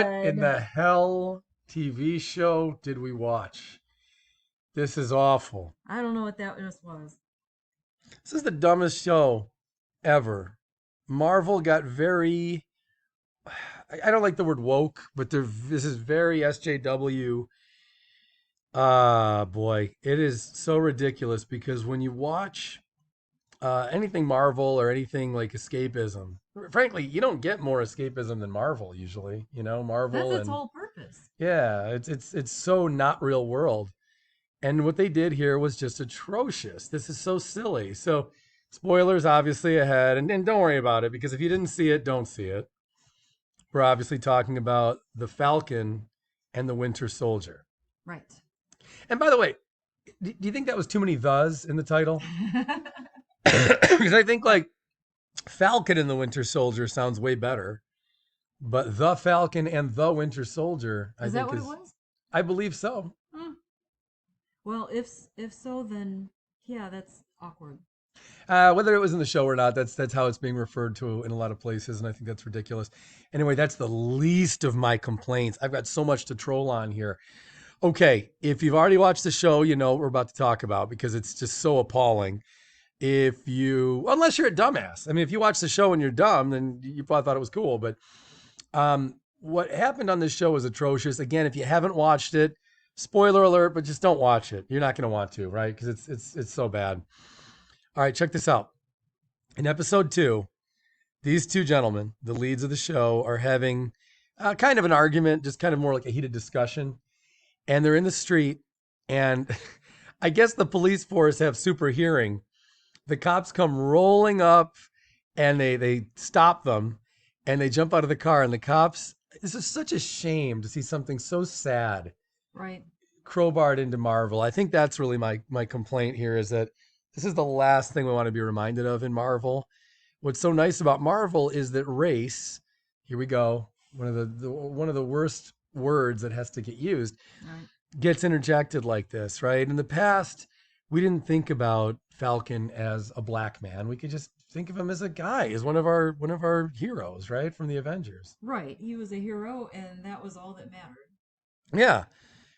What in the hell TV show did we watch? This is awful. I don't know what that just was. This is the dumbest show ever. Marvel got very. I don't like the word woke, but this is very SJW. Ah, boy, it is so ridiculous because when you watch anything Marvel or anything like escapism, frankly, you don't get more escapism than Marvel usually. You know, That's Marvel its and whole purpose. yeah, it's so not real world. And what they did here was just atrocious. This is so silly. So, spoilers obviously ahead, and don't worry about it because if you didn't see it, don't see it. We're obviously talking about the Falcon and the Winter Soldier. Right. And by the way, do you think that was too many thes in the title? Because I think like Falcon and the Winter Soldier sounds way better, but the Falcon and the Winter Soldier, I Is that think what it is, was? I believe so. Hmm. Well, if so, then yeah, that's awkward. Whether it was in the show or not, that's how it's being referred to in a lot of places, and I think that's ridiculous. Anyway, that's the least of my complaints. I've got so much to troll on here. Okay, if you've already watched the show, you know what we're about to talk about because it's just so appalling. If you, unless you're a dumbass, I mean, if you watch the show and you're dumb, then you probably thought it was cool. But what happened on this show was atrocious. Again, if you haven't watched it, spoiler alert, but just don't watch it. You're not going to want to, right? Because it's so bad. All right, check this out. In episode 2, these two gentlemen, the leads of the show, are having kind of an argument, just kind of more like a heated discussion. And they're in the street, and I guess the police force have super hearing. The cops come rolling up, and they stop them, and they jump out of the car. And the cops, this is such a shame to see something so sad Right. crowbarred into Marvel. I think that's really my complaint here is that this is the last thing we want to be reminded of in Marvel. What's so nice about Marvel is that race, here we go, one of one of the worst words that has to get used, Right. gets interjected like this, right? In the past, we didn't think about Falcon as a black man. We could just think of him as a guy, as one of our heroes, right? From the Avengers. Right. He was a hero, and that was all that mattered. Yeah.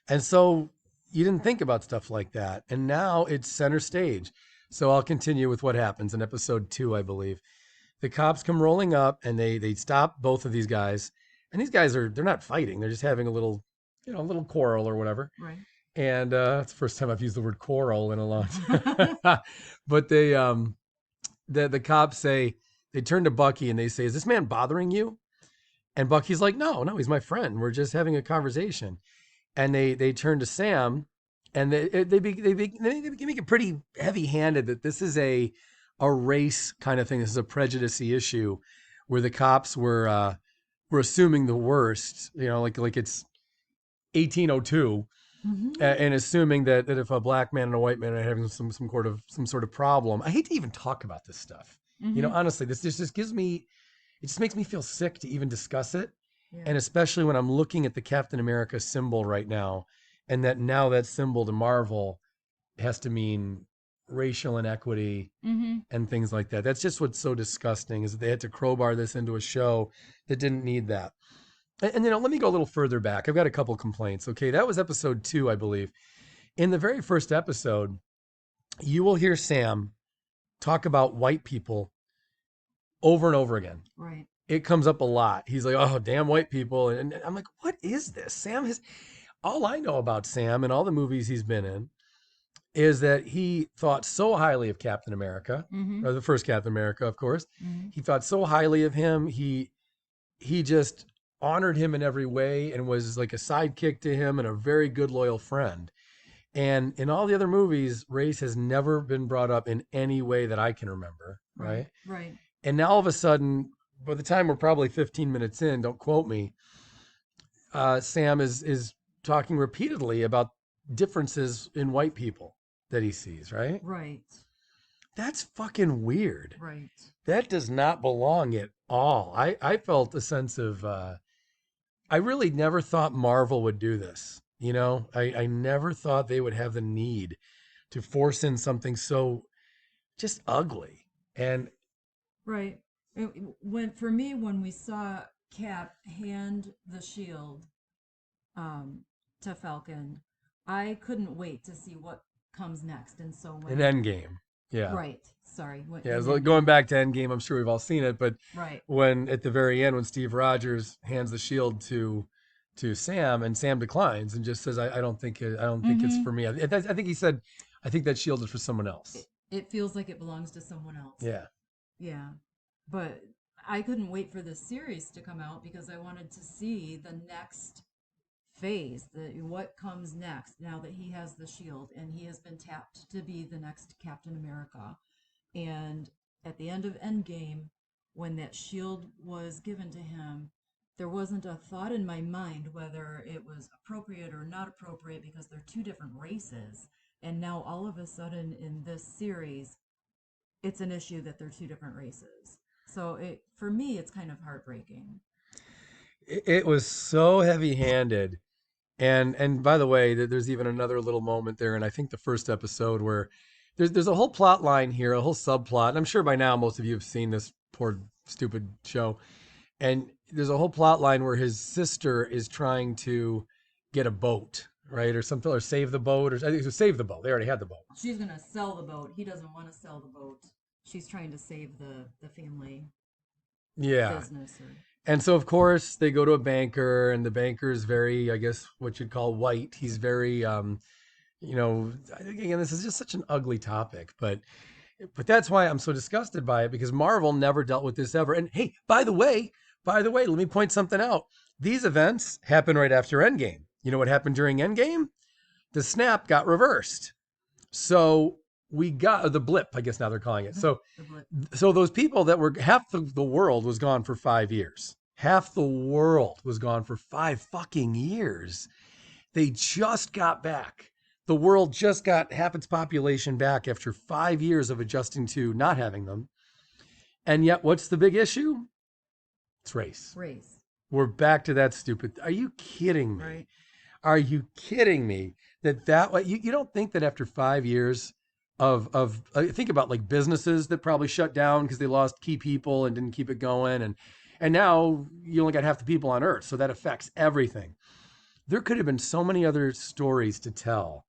And so you didn't think about stuff like that. And now it's center stage. So I'll continue with what happens in episode 2, I believe. The cops come rolling up and they stop both of these guys. And these guys they're not fighting. They're just having a little, a little quarrel or whatever. Right. And it's the first time I've used the word quarrel in a long time. But the cops say, they turn to Bucky and they say, "Is this man bothering you?" And Bucky's like, "No, he's my friend. We're just having a conversation." And they turn to Sam, and they make it pretty heavy-handed that this is a race kind of thing. This is a prejudice issue, where the cops were assuming the worst. Like it's 1802, Mm-hmm. and assuming that if a black man and a white man are having some sort of problem. I hate to even talk about this stuff. Mm-hmm. Honestly, this just gives me. It just makes me feel sick to even discuss it. Yeah. And especially when I'm looking at the Captain America symbol right now, and that now that symbol to Marvel has to mean racial inequity Mm-hmm. and things like that. That's just what's so disgusting is that they had to crowbar this into a show that didn't need that. And let me go a little further back. I've got a couple complaints. Okay, that was episode 2, I believe. In the very first episode, you will hear Sam talk about white people over and over again. Right. It comes up a lot. He's like, "Oh, damn white people." And I'm like, "What is this?" Sam has all I know about Sam and all the movies he's been in is that he thought so highly of Captain America, Mm-hmm. or the first Captain America, of course. Mm-hmm. He thought so highly of him. He just honored him in every way and was like a sidekick to him and a very good loyal friend. And in all the other movies, race has never been brought up in any way that I can remember, right? Right. And now all of a sudden, by the time we're probably 15 minutes in, don't quote me, Sam is talking repeatedly about differences in white people that he sees, right? Right. That's fucking weird. Right. That does not belong at all. I felt a sense of, I really never thought Marvel would do this. I never thought they would have the need to force in something so just ugly. And Right. When for me, when we saw Cap hand the shield um, to Falcon, I couldn't wait to see what comes next. And so An when, Endgame. Yeah. right, sorry, when, Yeah, in it's like going Endgame, back to Endgame, I'm sure we've all seen it, but right. when at the very end, when Steve Rogers hands the shield to Sam, and Sam declines and just says, "I don't think I don't think it's Mm-hmm. for me." I think he said, "I think that shield is for someone else." It feels like it belongs to someone else. Yeah, Yeah. But I couldn't wait for this series to come out because I wanted to see the next phase, what comes next now that he has the shield and he has been tapped to be the next Captain America. And at the end of Endgame, when that shield was given to him, there wasn't a thought in my mind whether it was appropriate or not appropriate because they're two different races. And now all of a sudden in this series, it's an issue that they're two different races. So it for me, it's kind of heartbreaking. it was so heavy-handed. And by the way, there's even another little moment there, and I think the first episode where there's a whole plot line here, a whole subplot. And I'm sure by now most of you have seen this poor stupid show. And there's a whole plot line where his sister is trying to get a boat, right, or something, or save the boat, or I think it was save the boat. They already had the boat. She's gonna sell the boat. He doesn't want to sell the boat. She's trying to save the family Yeah. business or And so of course they go to a banker, and the banker is very, I guess, what you'd call white. He's very, I think again this is just such an ugly topic, but that's why I'm so disgusted by it, because Marvel never dealt with this ever. And hey, by the way, let me point something out. These events happen right after Endgame. You know what happened during Endgame? The snap got reversed. So we got the blip, I guess now they're calling it. So the blip. so those people that were half the world was gone for 5 years. Half the world was gone for 5 fucking years. They just got back. The world just got half its population back after 5 years of adjusting to not having them. And yet, what's the big issue? It's race. Race, We're back to that stupid. Are you kidding me? right? Are you kidding me that way? You don't think that after 5 years of think about like businesses that probably shut down because they lost key people and didn't keep it going, and now you only got half the people on Earth, so that affects everything. There could have been so many other stories to tell,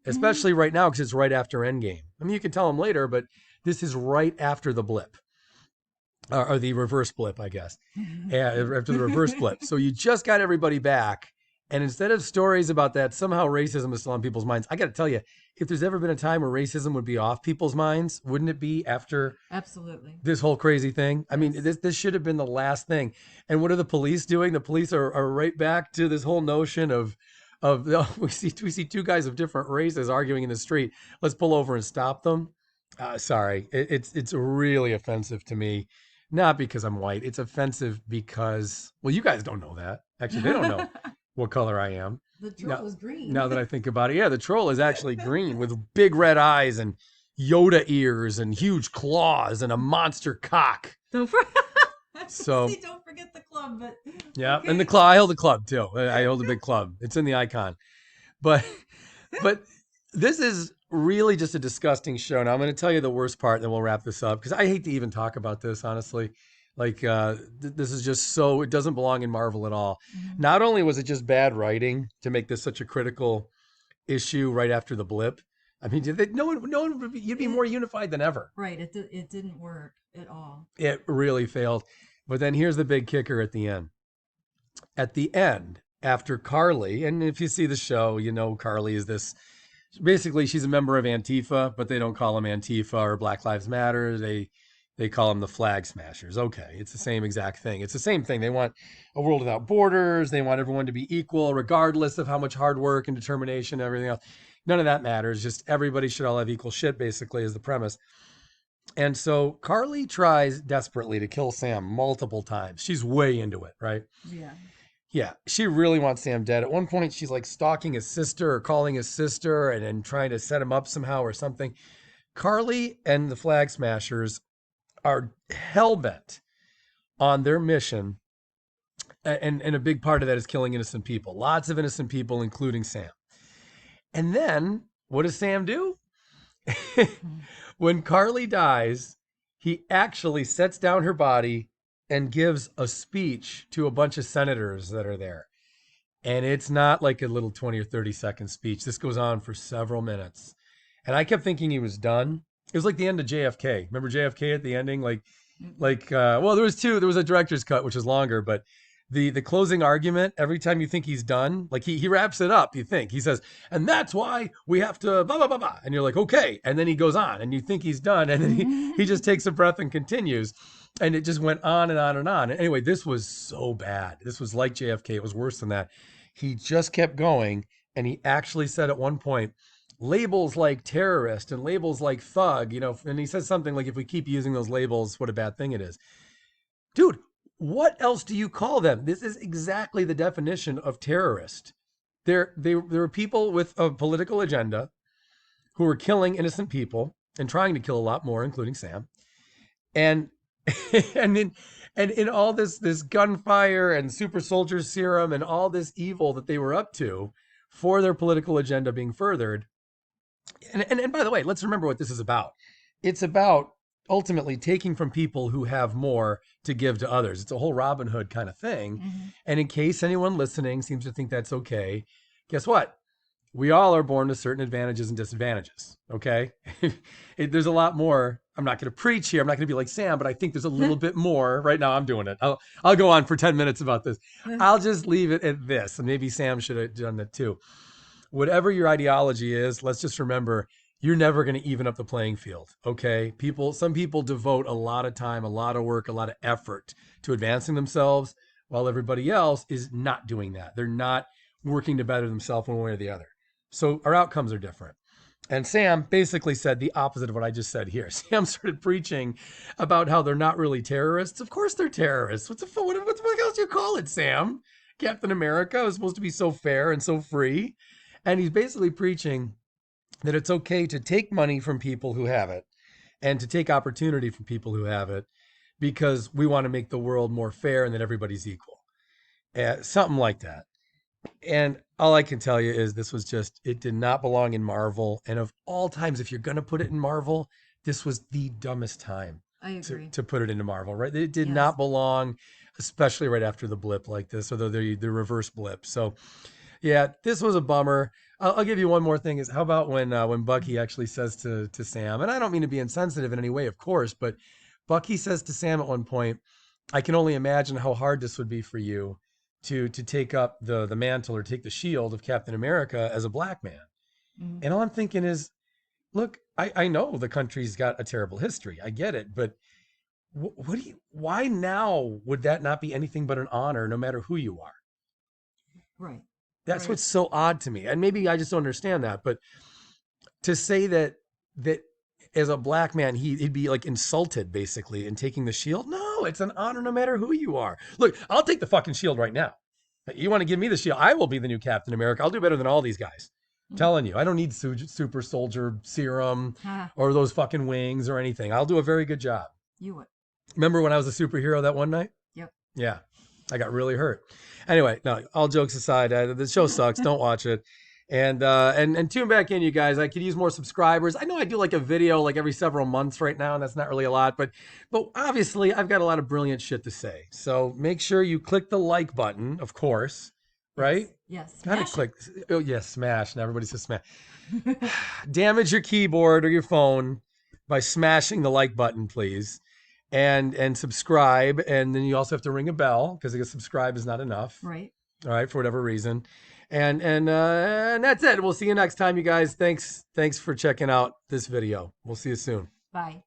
Mm-hmm. especially right now because it's right after Endgame. I mean, you can tell them later, but this is right after the blip, or the reverse blip, I guess. After the reverse blip. So you just got everybody back. And instead of stories about that, somehow racism is still on people's minds. I got to tell you, if there's ever been a time where racism would be off people's minds, wouldn't it be after Absolutely. this whole crazy thing? I mean, Yes. this should have been the last thing. And what are the police doing? The police are right back to this whole notion of oh, we see two guys of different races arguing in the street. Let's pull over and stop them. Sorry, it's really offensive to me. Not because I'm white. It's offensive because, well, you guys don't know that. Actually, they don't know what color I am. The troll Now, was green. now that I think about it, yeah, the troll is actually green with big red eyes and Yoda ears and huge claws and a monster cock. Don't for- So See, don't forget the club, but yeah, and the okay. club. I hold a club too. I hold a big club. It's in the icon. But but this is really just a disgusting show. Now I'm going to tell you the worst part, and then we'll wrap this up because I hate to even talk about this, honestly. Like this is just so it doesn't belong in Marvel at all. Mhm. Not only was it just bad writing to make this such a critical issue right after the blip. I mean, no one you'd be It more unified than ever. right. It didn't work at all. It really failed. But then here's the big kicker at the end. At the end, after Carly, and if you see the show, you know Carly is this. Basically, she's a member of Antifa, but they don't call them Antifa or Black Lives Matter. They call them the Flag Smashers. Okay, it's the same exact thing. It's the same thing. They want a world without borders. They want everyone to be equal, regardless of how much hard work and determination and everything else. None of that matters. Just everybody should all have equal shit, basically, is the premise. And so Carly tries desperately to kill Sam multiple times. She's way into it, right? Yeah. Yeah, she really wants Sam dead. At one point, she's like stalking his sister or calling his sister and trying to set him up somehow or something. Carly and the Flag Smashers are hell bent on their mission. And a big part of that is killing innocent people. Lots of innocent people, including Sam. And then what does Sam do? Mhm. When Carly dies, he actually sets down her body and gives a speech to a bunch of senators that are there. And it's not like a little 20 or 30-second speech. This goes on for several minutes. And I kept thinking he was done. It was like the end of JFK. Remember JFK at the ending? Well, there was two. There was a director's cut, which is longer, but the closing argument, every time you think he's done, like he wraps it up, you think. He says, and that's why we have to blah, blah, blah, blah. And you're like, okay. And then he goes on and you think he's done. And then he just takes a breath and continues. And it just went on and on and on. And anyway, this was so bad. This was like JFK. It was worse than that. He just kept going. And he actually said at one point, labels like terrorist and labels like thug, and he says something like, if we keep using those labels, what a bad thing it is. Dude, what else do you call them? This is exactly the definition of terrorist. There were people with a political agenda who were killing innocent people and trying to kill a lot more, including Sam. And in all this gunfire and super soldier serum and all this evil that they were up to for their political agenda being furthered. And by the way, let's remember what this is about. It's about ultimately taking from people who have more to give to others. It's a whole Robin Hood kind of thing. Mm-hmm. And in case anyone listening seems to think that's okay, guess what? We all are born with certain advantages and disadvantages. Okay. There's a lot more. I'm not going to preach here. I'm not going to be like Sam, but I think there's a little bit more. Right now I'm doing it. I'll go on for 10 minutes about this. I'll just leave it at this. And maybe Sam should have done that too. Whatever your ideology is, let's just remember, you're never going to even up the playing field. Okay. Some people devote a lot of time, a lot of work, a lot of effort to advancing themselves, while everybody else is not doing that. They're not working to better themselves one way or the other. So our outcomes are different. And Sam basically said the opposite of what I just said here. Sam started preaching about how they're not really terrorists. Of course they're terrorists. What else do you call it, Sam? Captain America was supposed to be so fair and so free. And he's basically preaching that it's okay to take money from people who have it and to take opportunity from people who have it because we want to make the world more fair and that everybody's equal. Something like that. And all I can tell you is it did not belong in Marvel. And of all times, if you're going to put it in Marvel, this was the dumbest time I agree. to put it into Marvel, right? It did not belong, especially right after the blip like this, or the reverse blip. So yeah, this was a bummer. I'll give you one more thing is how about when Bucky actually says to Sam, and I don't mean to be insensitive in any way, of course, but Bucky says to Sam at one point, I can only imagine how hard this would be for you to take up the mantle or take the shield of Captain America as a black man. Mm-hmm. And all I'm thinking is, look, I know the country's got a terrible history. I get it. But why now would that not be anything but an honor, no matter who you are? Right. That's what's so odd to me. And maybe I just don't understand that. But to say that as a black man, he'd be like insulted basically in taking the shield. No, it's an honor no matter who you are. Look, I'll take the fucking shield right now. You want to give me the shield? I will be the new Captain America. I'll do better than all these guys. I'm telling you, I don't need super soldier serum or those fucking wings or anything. I'll do a very good job. You would. Remember when I was a superhero that one night? Yep. Yeah. I got really hurt. Anyway, no, all jokes aside, the show sucks. Don't watch it. And tune back in, you guys. I could use more subscribers. I know I do like a video like every several months right now, and that's not really a lot, but obviously I've got a lot of brilliant shit to say. So make sure you click the like button, of course, right? Yes. Gotta click. Oh yes, smash. And everybody says smash. Damage your keyboard or your phone by smashing the like button, please. And subscribe. And then you also have to ring a bell because I guess subscribe is not enough. Right. All right, for whatever reason. And that's it. We'll see you next time, you guys. Thanks for checking out this video. We'll see you soon. Bye.